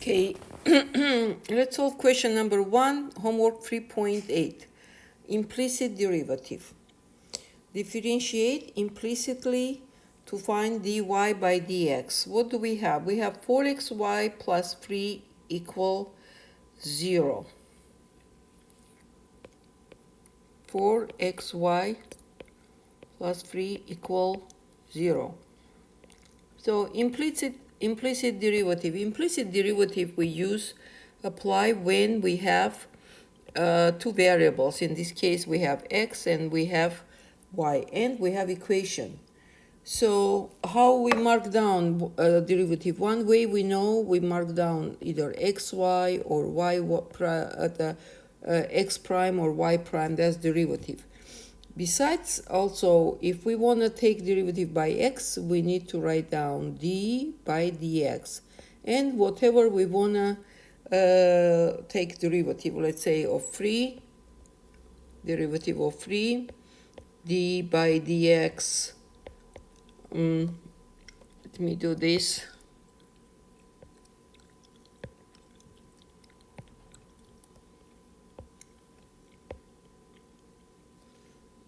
Okay, let's solve question number 1, homework 3.8. Implicit derivative. Differentiate implicitly to find dy by dx. What do we have? We have 4xy plus 3 equal 0. 4xy plus 3 equal 0. So implicit derivative. Implicit derivative we apply when we have two variables. In this case, we have x and we have y, and we have equation. So how we mark down derivative? One way we know, we mark down either xy or x prime or y prime. That's derivative. Besides, also, if we want to take derivative by x, we need to write down d by dx. And whatever we want to take derivative, let's say of 3, derivative of 3, d by dx. Let me do this.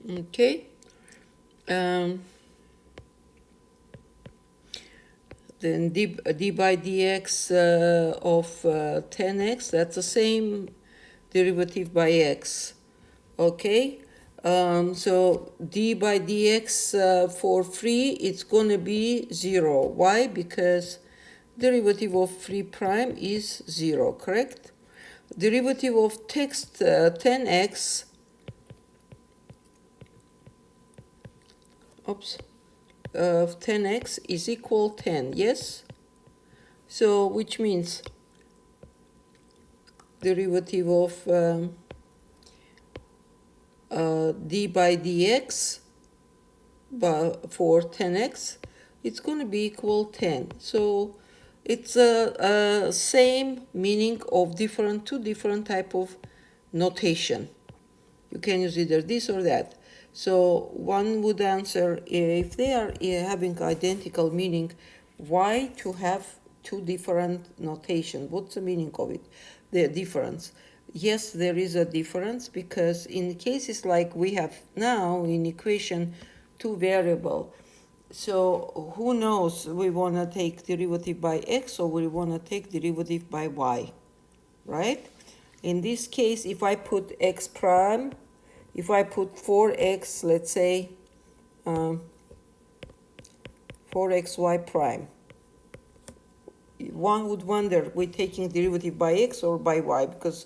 Okay. Then d by dx of 10x, that's the same derivative by x. Okay. So d by dx for 3, it's going to be 0. Why? Because derivative of 3 prime is 0, correct? Derivative of 10x, of 10x is equal 10, yes? So which means derivative of d by dx for 10x, it's going to be equal 10. So it's a same meaning of two different type of notation. You can use either this or that. So one would answer, if they are having identical meaning, why to have two different notation? What's the meaning of it? The difference. Yes, there is a difference because in cases like we have now in equation two variable. So who knows, we want to take derivative by x or we want to take derivative by y, right? In this case, if I put x prime, if I put 4x, let's say 4xy prime, one would wonder, we're taking derivative by x or by y, because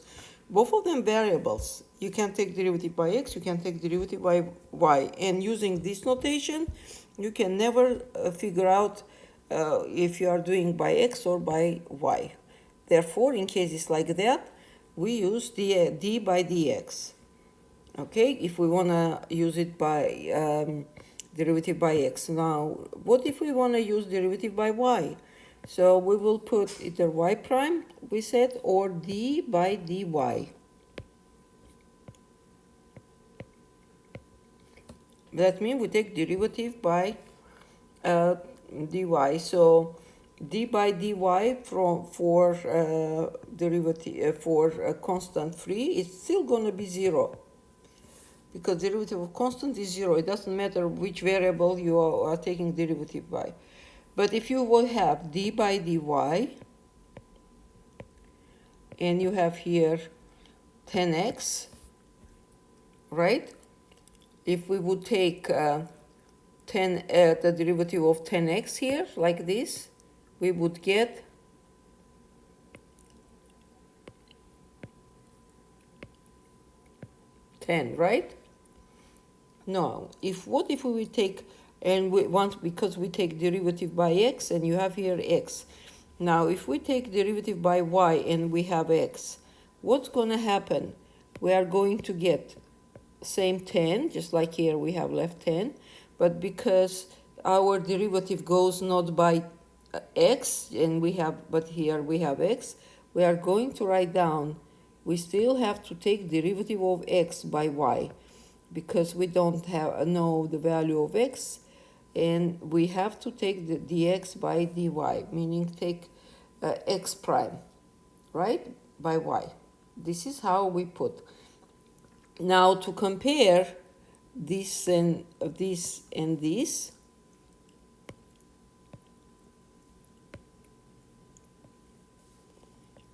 both of them variables. You can take derivative by x, you can take derivative by y. And using this notation, you can never figure out if you are doing by x or by y. Therefore, in cases like that, we use d by dx. Okay, if we want to use it by derivative by x. Now, what if we want to use derivative by y? So we will put either y prime, we said, or d by dy. That means we take derivative by dy. So d by dy for derivative for constant 3 is still going to be 0. Because derivative of constant is 0. It doesn't matter which variable you are taking derivative by. But if you will have d by dy, and you have here 10x, right? If we would take the derivative of 10x here, like this, we would get 10, right? No, what if we take, and we want, because we take derivative by x, and you have here x. Now, if we take derivative by y and we have x, what's going to happen? We are going to get same 10, just like here we have left 10, but because our derivative goes not by x, and but here we have x, we are going to write down, we still have to take derivative of x by y, because we don't know the value of x, and we have to take the dx by dy, meaning take x prime. right, by y. This is how we put. Now to compare this and this and this,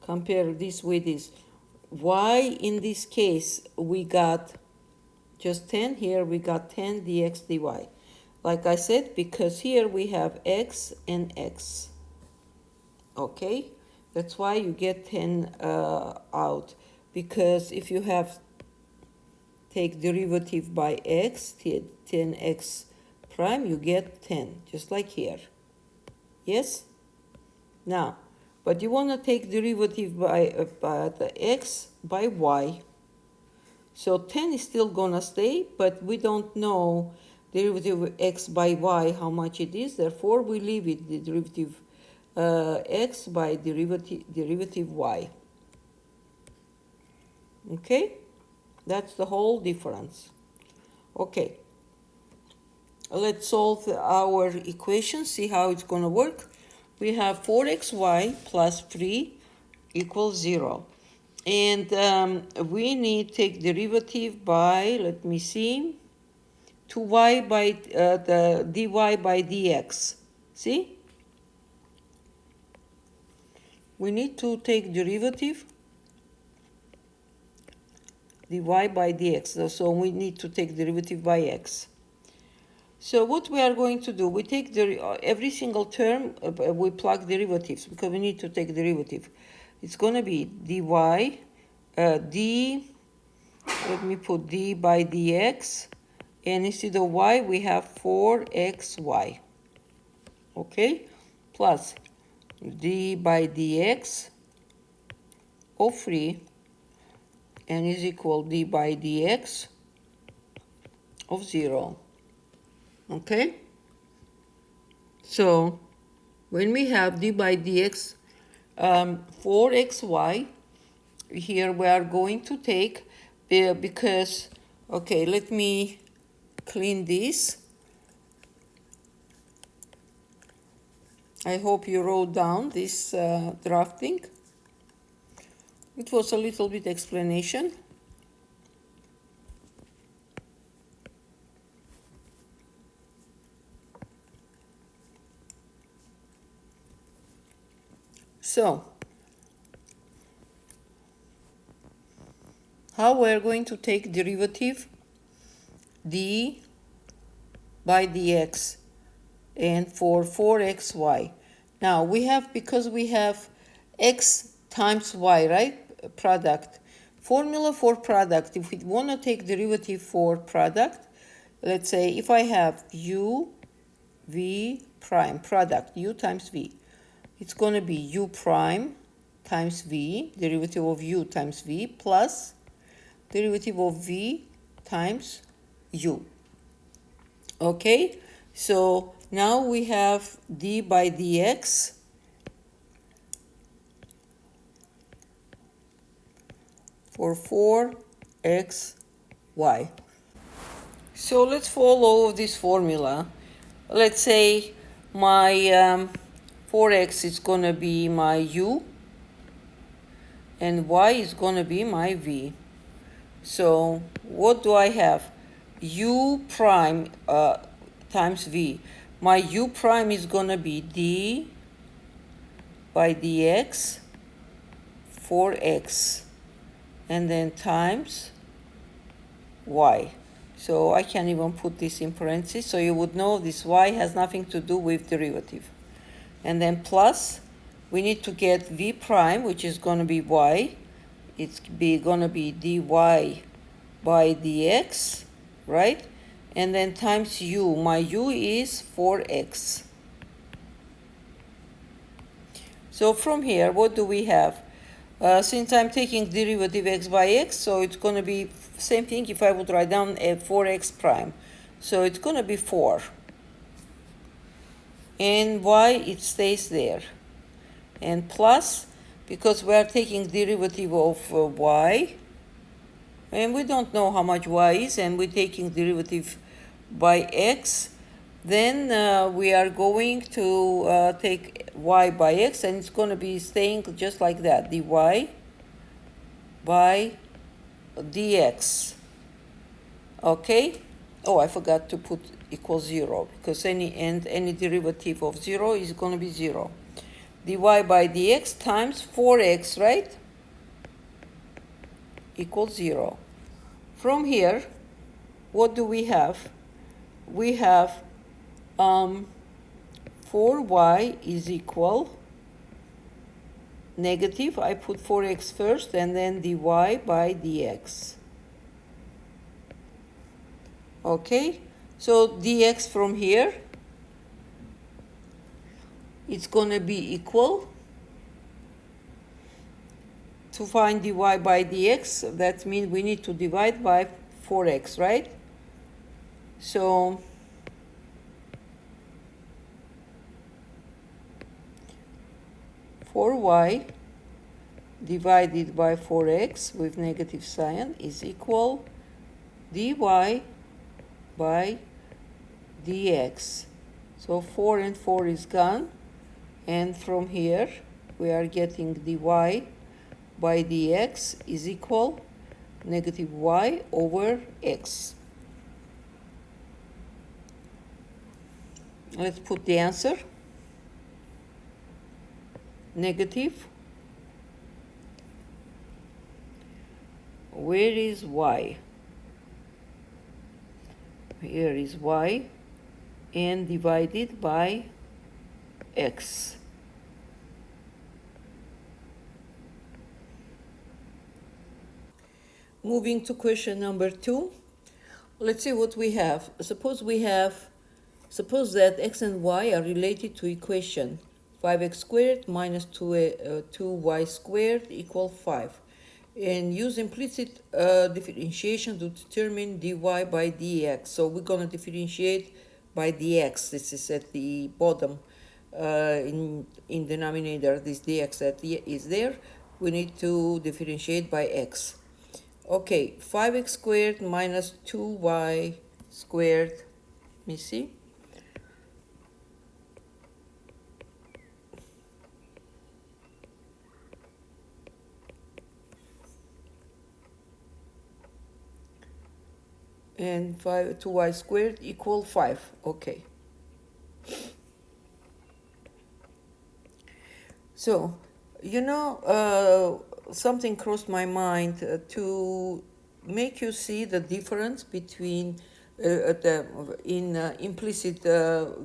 compare this with this. Y in this case we got just 10, here we got 10 dx dy. Like I said, because here we have x and x. Okay, that's why you get 10 out, because if you have take derivative by x, 10x prime, you get 10, just like here. Yes? Now, but you want to take derivative by the x by y. So 10 is still going to stay, but we don't know derivative of x by y, how much it is. Therefore, we leave it, the derivative x by derivative y. Okay? That's the whole difference. Okay. Let's solve our equation, see how it's going to work. We have 4xy plus 3 equals 0. And we need to take derivative by, let me see, 2y by the dy by dx. See? We need to take derivative dy by dx. So we need to take derivative by x. So what we are going to do, we take every single term, we plug derivatives because we need to take derivative. It's going to be dy, d, let me put d by dx, and instead of y, we have 4xy, okay, plus d by dx of 3, and is equal d by dx of 0. Okay, so when we have d by dx 4xy, here we are going to take, because, okay, let me clean this. I hope you wrote down this drafting. It was a little bit explanation. So, how we're going to take derivative d by dx and for 4xy. Now we have, because we have x times y, right? Product. Formula for product, if we want to take derivative for product, let's say if I have u v prime, product, u times v, it's going to be u prime times v, derivative of u times v, plus derivative of v times u. Okay, so now we have d by dx for 4xy. So let's follow this formula. Let's say my 4x is going to be my u, and y is going to be my v. So what do I have? U prime times v. My u prime is going to be d by dx 4x, and then times y. So I can't even put this in parentheses, so you would know this y has nothing to do with derivative. And then plus, we need to get v prime, which is going to be y. It's going to be dy by dx, right? And then times u. My u is 4x. So from here, what do we have? Since I'm taking derivative x by x, so it's going to be same thing if I would write down a 4x prime. So it's going to be 4. And y, it stays there. And plus, because we are taking derivative of y, and we don't know how much y is, and we're taking derivative by x, Then we are going to take y by x, and it's going to be staying just like that, dy by dx. Okay? Oh, I forgot to put equals 0, because any derivative of 0 is going to be 0. dy by dx times 4x, right? Equals 0. From here, what do we have? We have 4y is equal negative, I put 4x first, and then dy by dx. Okay, so dx from here, it's going to be equal, to find dy by dx, that means we need to divide by 4x, right? So 4y divided by 4x with negative sign is equal dy by dx. So 4 and 4 is gone, and from here we are getting dy by dx is equal negative y over x. Let's put the answer. Negative. Where is y? Here is y, and divided by x. Moving to question number 2. Let's see what we have. Suppose that x and y are related to equation 5x squared minus 2y squared equal 5. And use implicit differentiation to determine dy by dx. So we're going to differentiate by dx. This is at the bottom in denominator. This dx that is there. We need to differentiate by x. Okay, 5x squared minus 2y squared. Let me see. And 2y squared equal 5. Okay. So, something crossed my mind to make you see the difference between implicit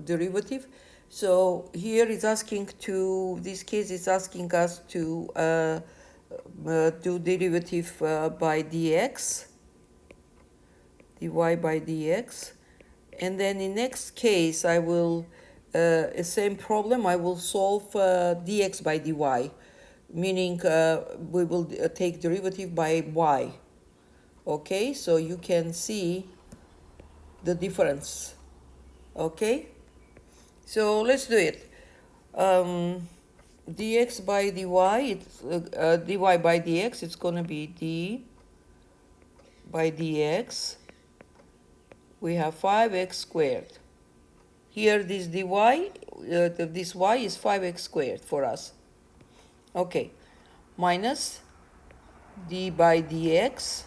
derivative. So here it's asking this case is asking us to do derivative by dx, dy by dx, and then in next case I will same problem, I will solve dx by dy, meaning we will take derivative by y. Okay, so you can see the difference. Okay, so let's do it. Dx by dy, it's dy by dx, it's going to be d by dx. We have 5x squared. Here this dy, this y is 5x squared for us. Okay, minus d by dx,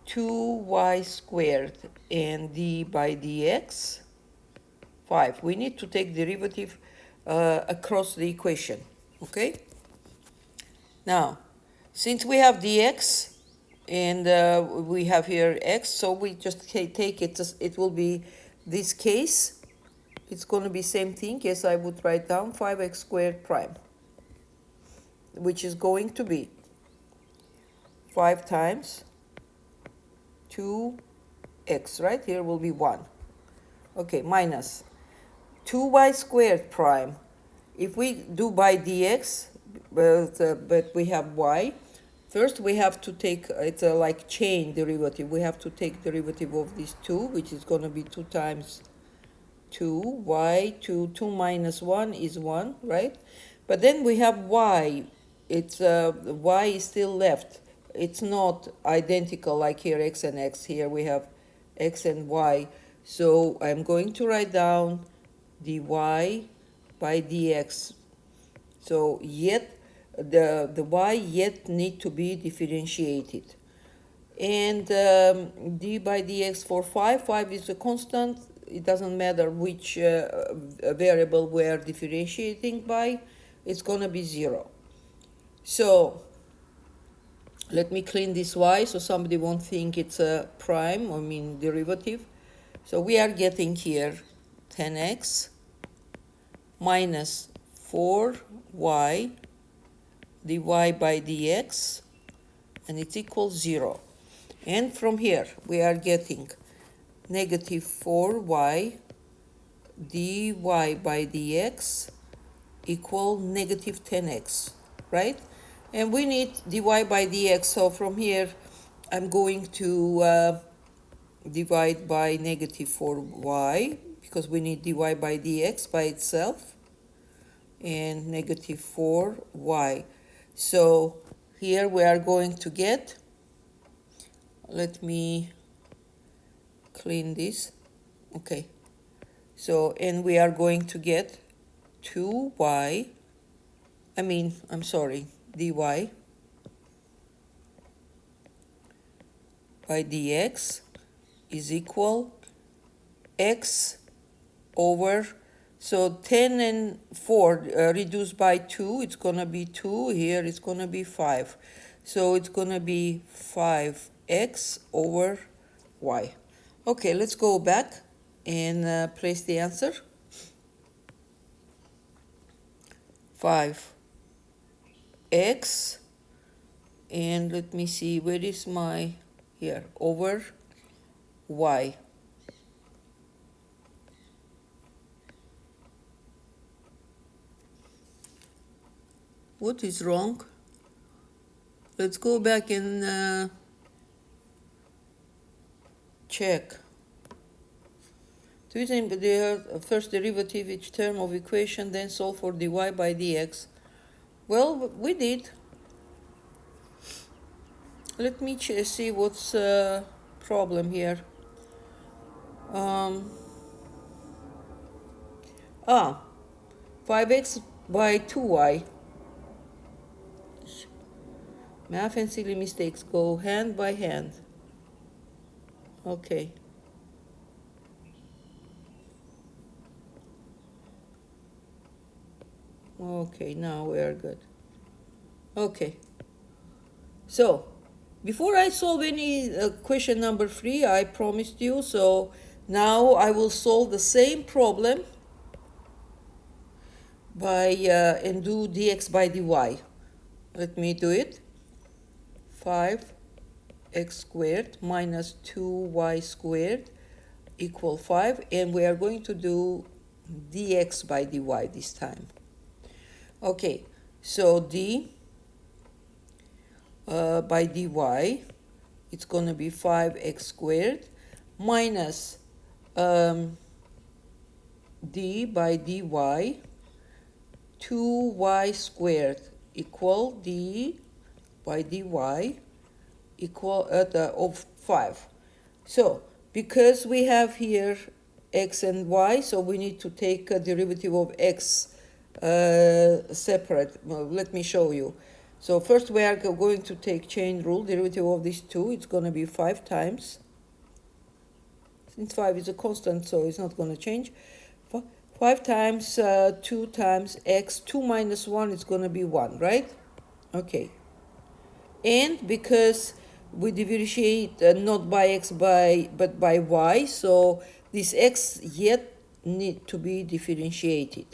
2y squared, and d by dx, 5. We need to take derivative across the equation, okay? Now, since we have dx, and we have here x, so we just take it, it will be this case, it's going to be same thing as I would write down 5x squared prime, which is going to be 5 times 2x, right? Here will be 1. Okay, minus 2y squared prime. If we do by dx, but we have y, first we have to take, it's a like chain derivative. We have to take derivative of this 2, which is going to be 2 times 2, y, 2 minus 1 is 1, right? But then we have y. It's y is still left. It's not identical like here x and x. Here we have x and y. So I'm going to write down dy by dx. So yet the y yet need to be differentiated. And d by dx for 5 is a constant. It doesn't matter which variable we're differentiating by, it's going to be 0. So let me clean this y so somebody won't think it's a prime, I mean derivative. So we are getting here 10x minus 4y dy by dx, and it equals 0. And from here we are getting negative 4y dy by dx equal negative 10x, right? And we need dy by dx, so from here I'm going to divide by negative 4y because we need dy by dx by itself, and negative 4y. So here we are going to get, let me clean this, okay, so and we are going to get 2y, I'm sorry, dy by dx is equal x over, so 10 and 4 reduced by 2, it's going to be 2, here it's going to be 5. So it's going to be 5x over y. Okay, let's go back and place the answer. 5x, and let me see, where is my, here, over y. What is wrong? Let's go back and check. To the first derivative each term of equation, then solve for dy by dx. Well, we did. Let me see what's problem here. 5x by 2y. Math and silly mistakes go hand by hand. Okay. Okay, now we are good. Okay. So, before I solve any question number 3, I promised you, so now I will solve the same problem by and do dx by dy. Let me do it. 5x squared minus 2y squared equal 5, and we are going to do dx by dy this time. Okay, so d by dy, it's going to be 5x squared minus d by dy, 2y squared equal d by dy equal of 5. So because we have here x and y, so we need to take a derivative of x separate. Well, let me show you. So first we are going to take chain rule, derivative of these two, it's going to be 5 times. Since 5 is a constant, so it's not going to change. 5 times 2 times x, 2 minus 1 is going to be 1, right? Okay. And because we differentiate not by x but by y, so this x yet need to be differentiated.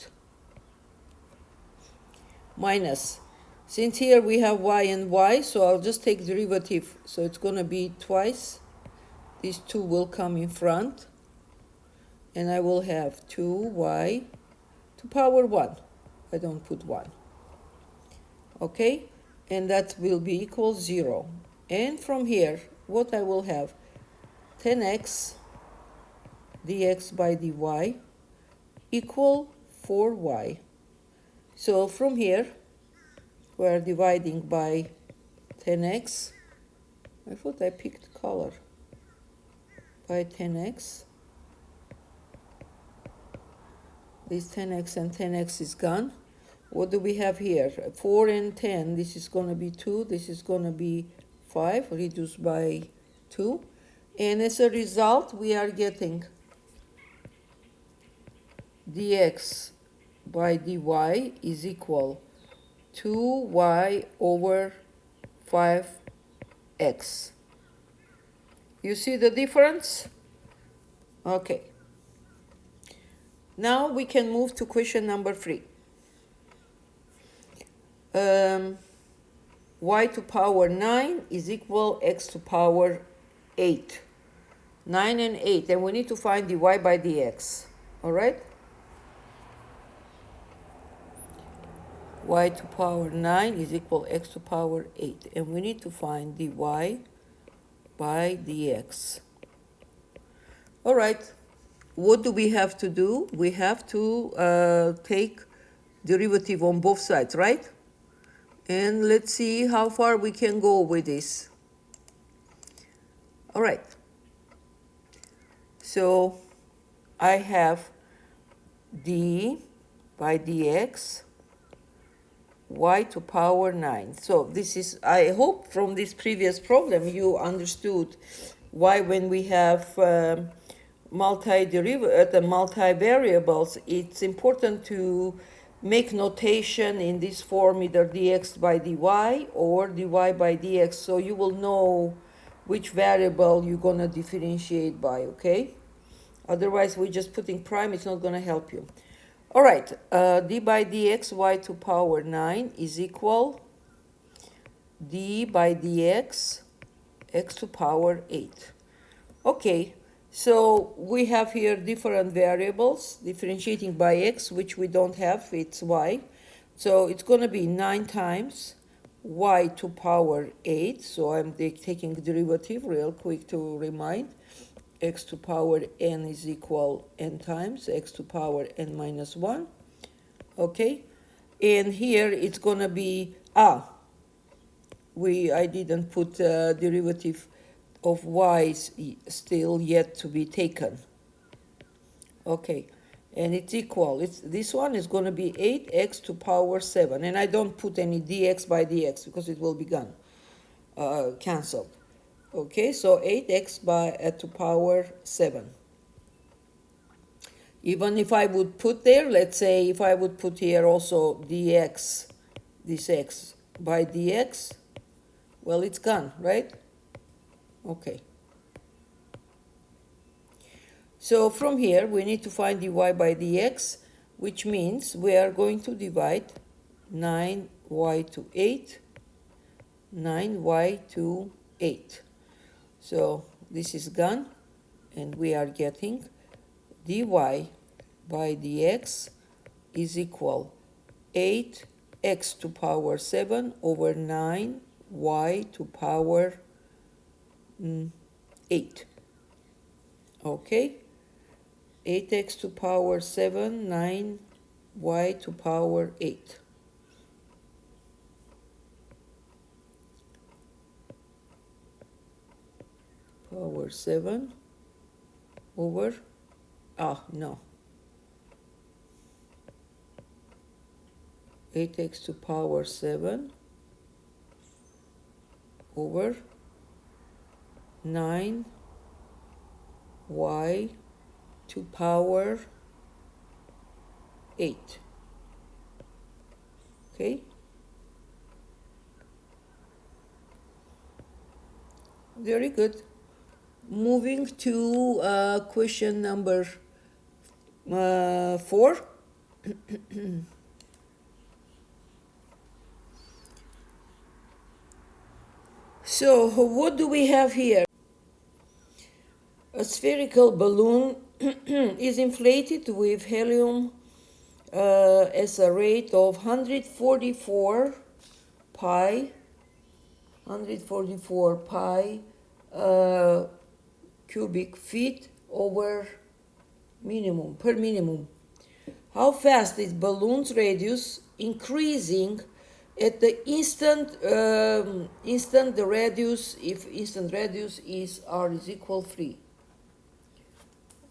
Minus, since here we have y and y, so I'll just take derivative, so it's going to be twice. These two will come in front, and I will have 2y to power 1. I don't put 1. Okay, and that will be equal 0. And from here, what I will have, 10x dx by dy equal 4y. So from here, we're dividing by 10x. I thought I picked color. By 10x This 10x and 10x is gone. What do we have here? 4 and 10. This is going to be 2. This is going to be 5, reduced by 2. And as a result, we are getting dx by dy is equal 2y over 5x. You see the difference? Okay. Now we can move to question number 3. Y to power 9 is equal x to power 8. 9 and 8, and we need to find dy by dx. All right? Y to power 9 is equal x to power 8, and we need to find dy by dx. All right. What do we have to do? We have to take derivative on both sides, right? And let's see how far we can go with this. All right. So I have d by dx y to power 9. So this is, I hope from this previous problem you understood why when we have multi-variables, it's important to make notation in this form, either dx by dy or dy by dx, so you will know which variable you're going to differentiate by, okay? Otherwise, we're just putting prime, it's not going to help you. All right, d by dx y to power 9 is equal d by dx x to power 8. Okay, so we have here different variables differentiating by x, which we don't have, it's y. So it's going to be 9 times y to power 8. So I'm taking derivative real quick to remind. X to power n is equal n times x to power n minus 1. Okay, and here it's going to be, I didn't put derivative of y still yet to be taken. Okay, and it's equal, this one is going to be 8x to power 7, and I don't put any dx by dx because it will be gone, cancelled. Okay, so 8x by to power 7. Even if I would put there, let's say if I would put here also dx, this x by dx, well, it's gone, right? Okay. So from here, we need to find dy by dx, which means we are going to divide 9y to 8, 9y to 8. So this is gone, and we are getting dy by dx is equal 8x to power 7 over 9y to power 8. Okay, 8x to power 7, 9y to power 8. Power 7 over, no, 8x to power 7 over 9y to power 8. Okay, very good. Moving to question number 4. So what do we have here? A spherical balloon is inflated with helium as a rate of 144 pi cubic feet over per minimum. How fast is balloon's radius increasing at the instant the radius, if instant radius is r is equal 3?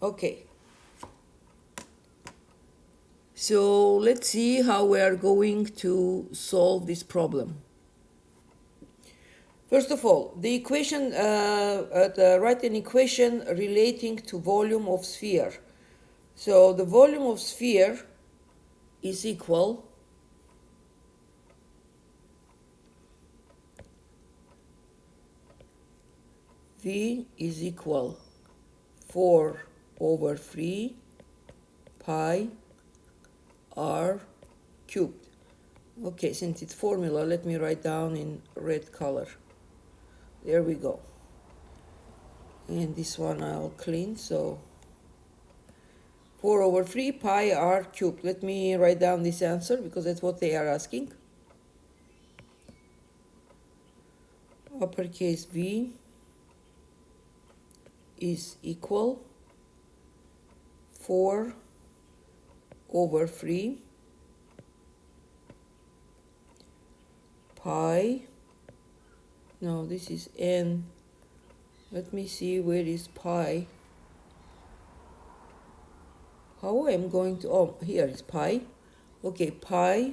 Okay. So let's see how we are going to solve this problem. First of all, the equation, write an equation relating to volume of sphere. So the volume of sphere is equal V is equal 4 over 3 pi r cubed. Okay, since it's formula, let me write down in red color. There we go. And this one I'll clean, so 4 over 3 pi r cubed. Let me write down this answer because that's what they are asking. Uppercase V is equal 4 over 3 pi, no, this is n. Let me see where is pi. How I'm going to, oh, here is pi. Okay, pi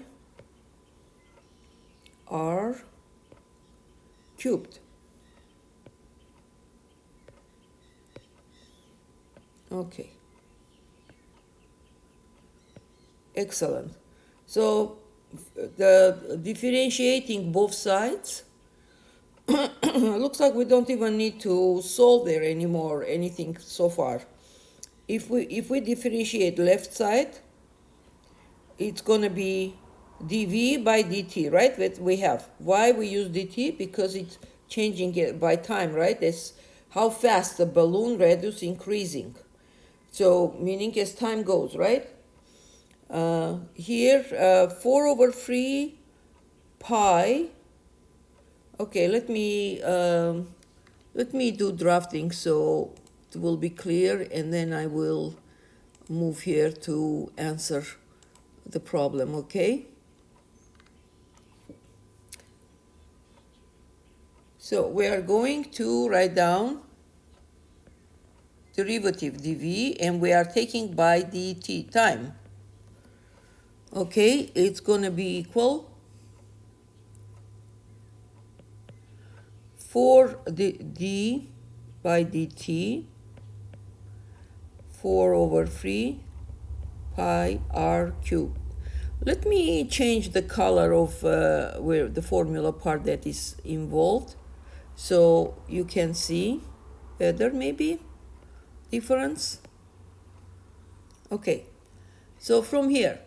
r cubed. Okay. Excellent. So the differentiating both sides, looks like we don't even need to solve there anymore anything so far. If we differentiate left side, it's going to be dv by dt, right? That we have. Why we use dt? Because it's changing it by time, right? That's how fast the balloon radius increasing. So meaning as time goes, right? Here 4 over 3 pi. Okay, let me do drafting so it will be clear, and then I will move here to answer the problem. Okay, so we are going to write down derivative dv, and we are taking by dt time. Okay, it's going to be equal 4 d by dt 4 over 3 pi r cubed. Let me change the color of where the formula part that is involved so you can see better maybe difference. Okay, so from here,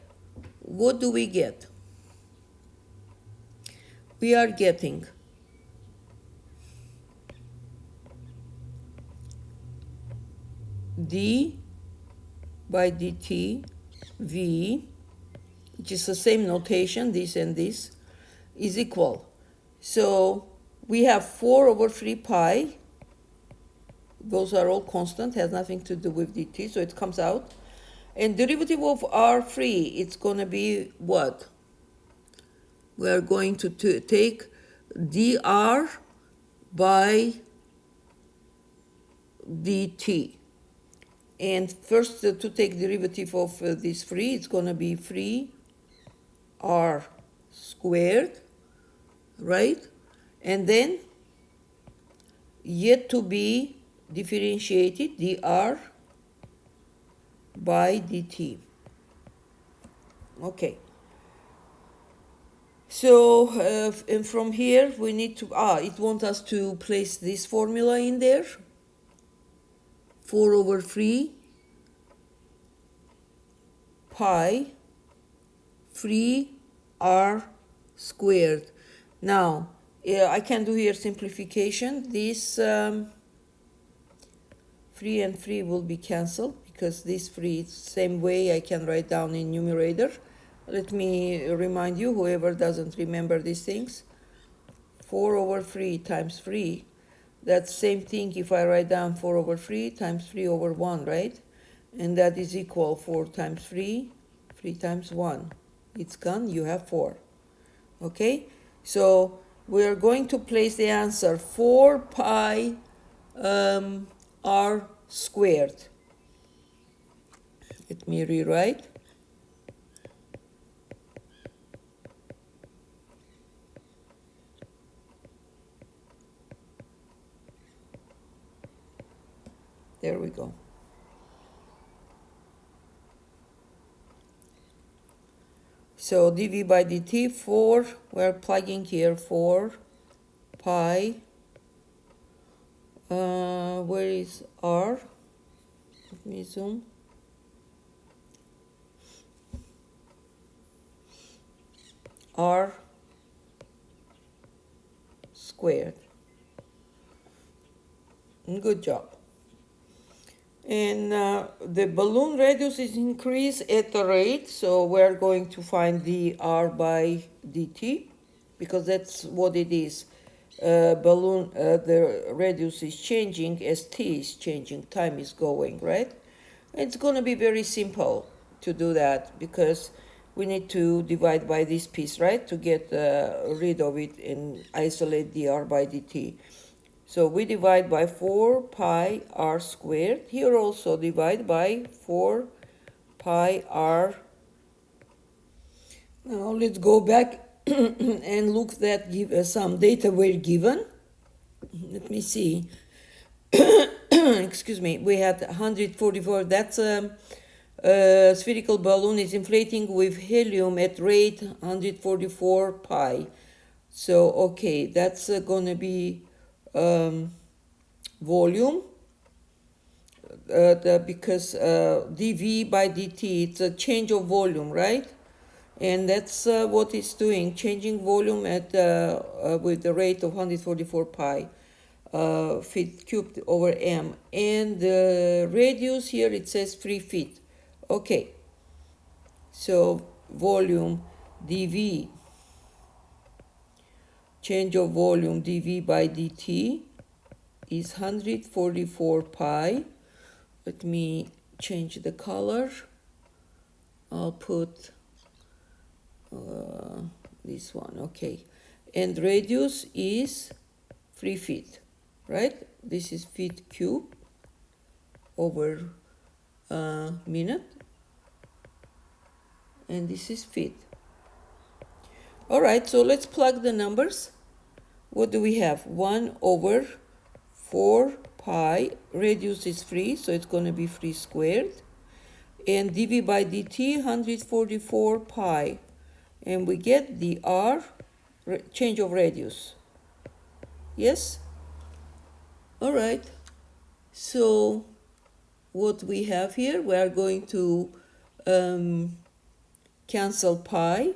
what do we get? We are getting d by dt v, which is the same notation, this and this, is equal. So we have 4 over 3 pi. Those are all constant, has nothing to do with dt, so it comes out. And derivative of r3, it's going to be what? We are going to take dr by dt. And first to take derivative of this 3, it's going to be 3r squared, right? And then yet to be differentiated dr by dt. Okay. So and from here we need to, it wants us to place this formula in there. 4 over 3 pi 3r squared. Now, I can do here simplification. This 3 and 3 will be cancelled because this 3 is the same way I can write down in numerator. Let me remind you, whoever doesn't remember these things, 4 over 3 times 3. That's same thing if I write down 4 over 3 times 3 over 1, right? And that is equal 4 times 3, 3 times 1. It's gone, you have 4. Okay? So we are going to place the answer 4 pi r squared. Let me rewrite. There we go. So dv by dt, 4, we're plugging here 4 pi, where is r? Let me zoom. R squared. Good job. And the balloon radius is increased at a rate, so we're going to find dr by dt, because that's what it is. The radius is changing as t is changing, time is going, right? It's going to be very simple to do that, because we need to divide by this piece, right, to get rid of it and isolate dr by dt. So we divide by 4 pi r squared. Here also divide by 4 pi r. Now let's go back and look that some data were given. Let me see. Excuse me. We had 144. That's a spherical balloon is inflating with helium at rate 144 pi. So okay, that's gonna be volume, because dv by dt, it's a change of volume, right? And that's what it's doing, changing volume at with the rate of 144 pi feet cubed over m. And the radius here, it says 3 feet. Okay, so volume dv, change of volume dv by dt is 144 pi. Let me change the color. I'll put this one, okay. And radius is 3 feet, right? This is feet cube over minute, and this is feet. All right, so let's plug the numbers. What do we have? 1 over 4 pi, radius is 3, so it's going to be 3 squared. And dv by dt, 144 pi. And we get the r, change of radius. Yes? All right. So what we have here, we are going to cancel pi.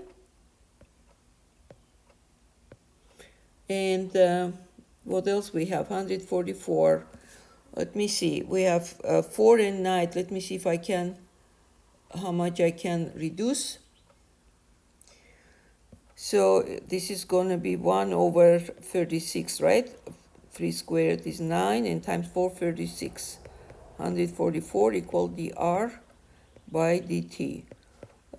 And what else we have? 144. Let me see. We have 4 and 9. Let me see if I can, how much I can reduce. So this is going to be 1 over 36, right? 3 squared is 9, and times 4, 36. 144 equal dr by dt.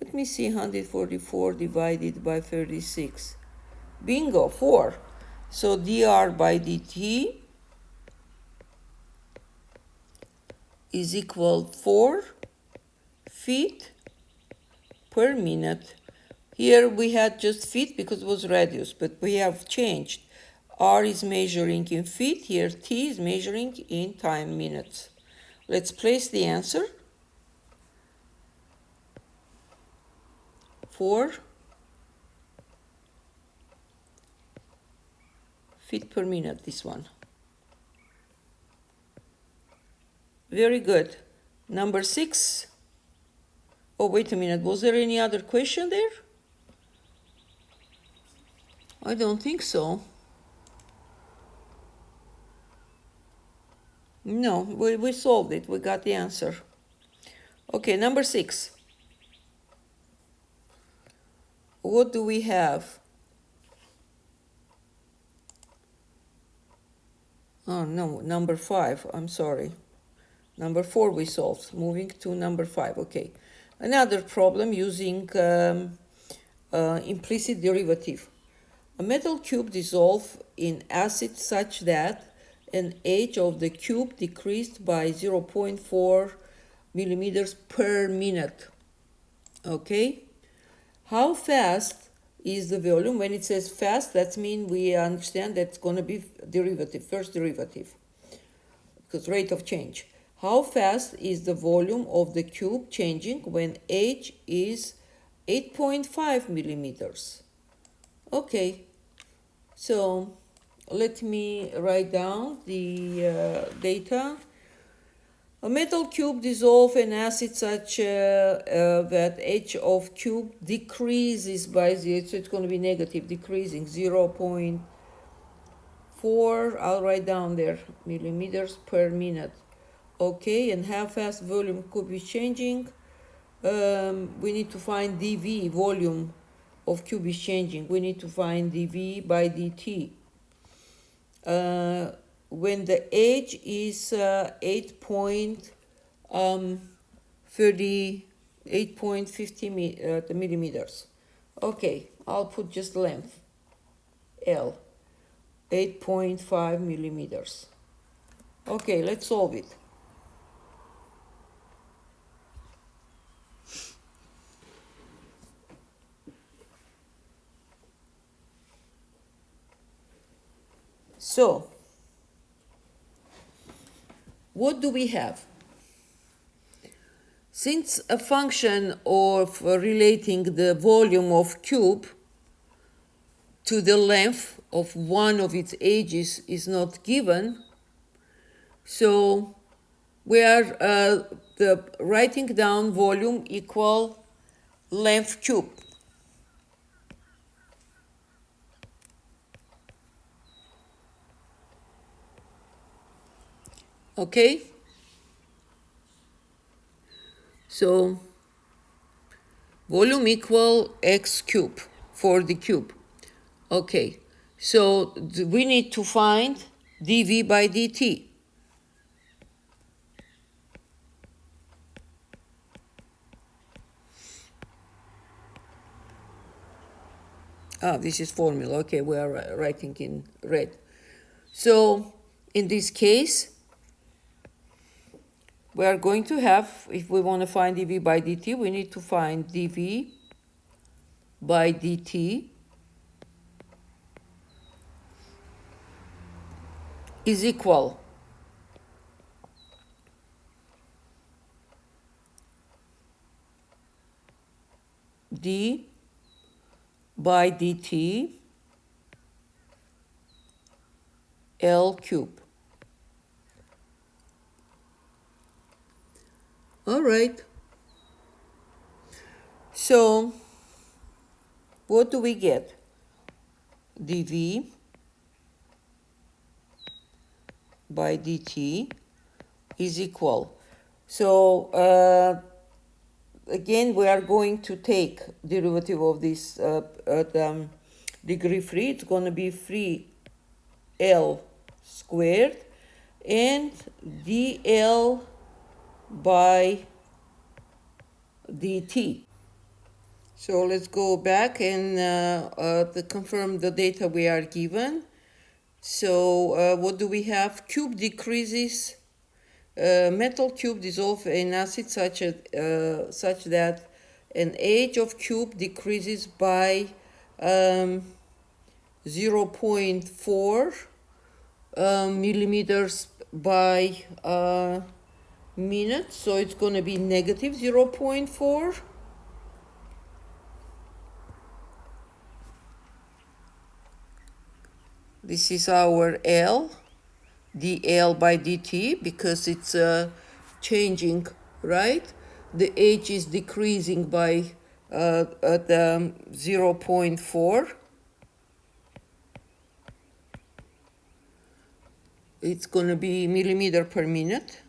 Let me see, 144 divided by 36. Bingo, 4. So dr by dt is equal 4 feet per minute. Here we had just feet because it was radius, but we have changed. R is measuring in feet, here T is measuring in time, minutes. Let's place the answer. 4 feet per minute, this one. Very good. Number 6. Oh, wait a minute. Was there any other question there? I don't think so. No, we solved it. We got the answer. Okay, number 6. What do we have? Oh, no, number 5. I'm sorry. Number 4 we solved. Moving to number 5. Okay. Another problem using implicit derivative. A metal cube dissolved in acid such that an edge of the cube decreased by 0.4 millimeters per minute. Okay? How fast is the volume? When it says fast, that means we understand that's going to be derivative, first derivative, because rate of change. How fast is the volume of the cube changing when h is 8.5 millimeters? Okay, so let me write down the data. A metal cube dissolves in acid such that h of cube decreases by zero, so it's going to be negative, decreasing 0.4, I'll write down there, millimeters per minute. Okay, and how fast volume could be changing? We need to find dV, volume of cube is changing. We need to find dV by dt. When the h is 8.50 millimeters. Okay, I'll put just length, L, 8.5 millimeters. Okay, let's solve it. So, what do we have? Since a function of relating the volume of cube to the length of one of its edges is not given, so we are the writing down volume equal length cube. Okay? So volume equal x cube for the cube. Okay, so we need to find dV by dt. This is formula. Okay, we are writing in red. So in this case, we are going to have, if we want to find dV by dt, we need to find dV by dt is equal d by dt L cube. All right. So what do we get? dV by dt is equal. So again, we are going to take derivative of this at degree free. It's going to be 3L squared and dl by dt. So let's go back and confirm the data we are given. So what do we have? Cube decreases. Metal cube dissolve in acid such that an edge of cube decreases by 0.4 millimeters by minute. So it's going to be negative 0.4. This is our L, dL by dt, because it's changing, right? The h is decreasing by at 0.4. It's going to be millimeter per minute.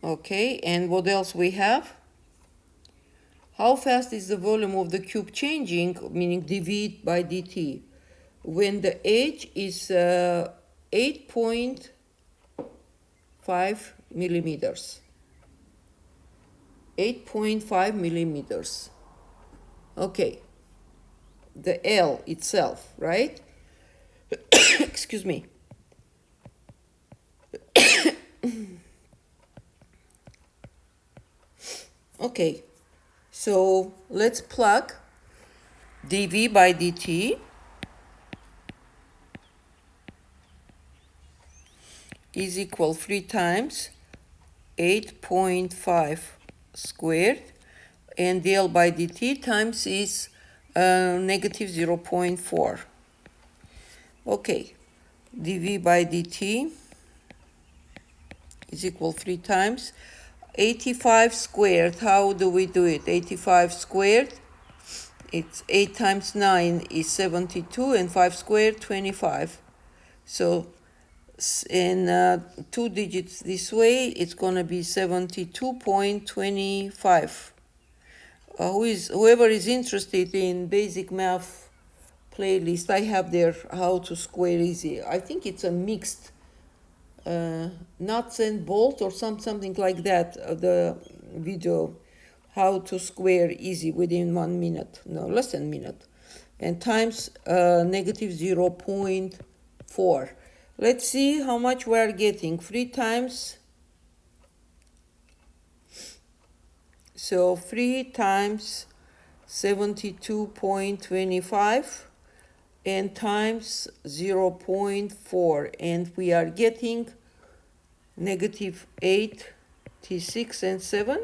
Okay, and what else we have? How fast is the volume of the cube changing, meaning dV by dt, when the h is 8.5 millimeters. 8.5 millimeters. Okay, the L itself, right? Excuse me. Okay, so let's plug dV by dt is equal 3 times 8.5 squared, and dl by dt times is negative 0.4. Okay, dv by dt is equal 3 times 85 squared. How do we do it? 85 squared, it's 8 times 9 is 72, and 5 squared, 25. So in 2 digits this way, it's going to be 72.25. Whoever is interested in basic math playlist, I have there how to square easy. I think it's a mixed nuts and bolt or something like that. The video how to square easy within 1 minute, no, less than a minute, and times negative 0.4. Let's see how much we are getting. 3 times, so 3 times 72.25 and times 0.4, and we are getting negative 86 and 7.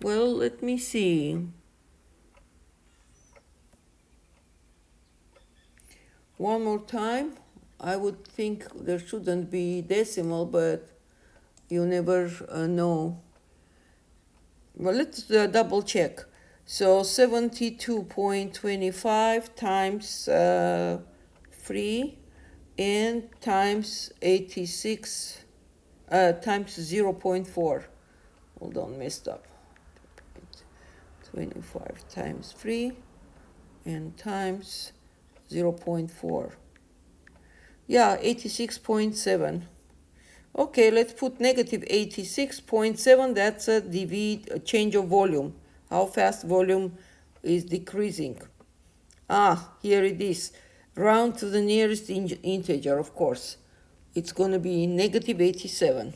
Well, let me see. One more time. I would think there shouldn't be decimal, but you never know. Well, let's double check. So 72.25 times 3 and times 86 times 0.4. Hold on, messed up. 25 times 3 and times 0.4. Yeah, 86.7. Okay, let's put negative 86.7. That's a dV, a change of volume. How fast volume is decreasing. Here it is. Round to the nearest integer, of course. It's going to be negative 87.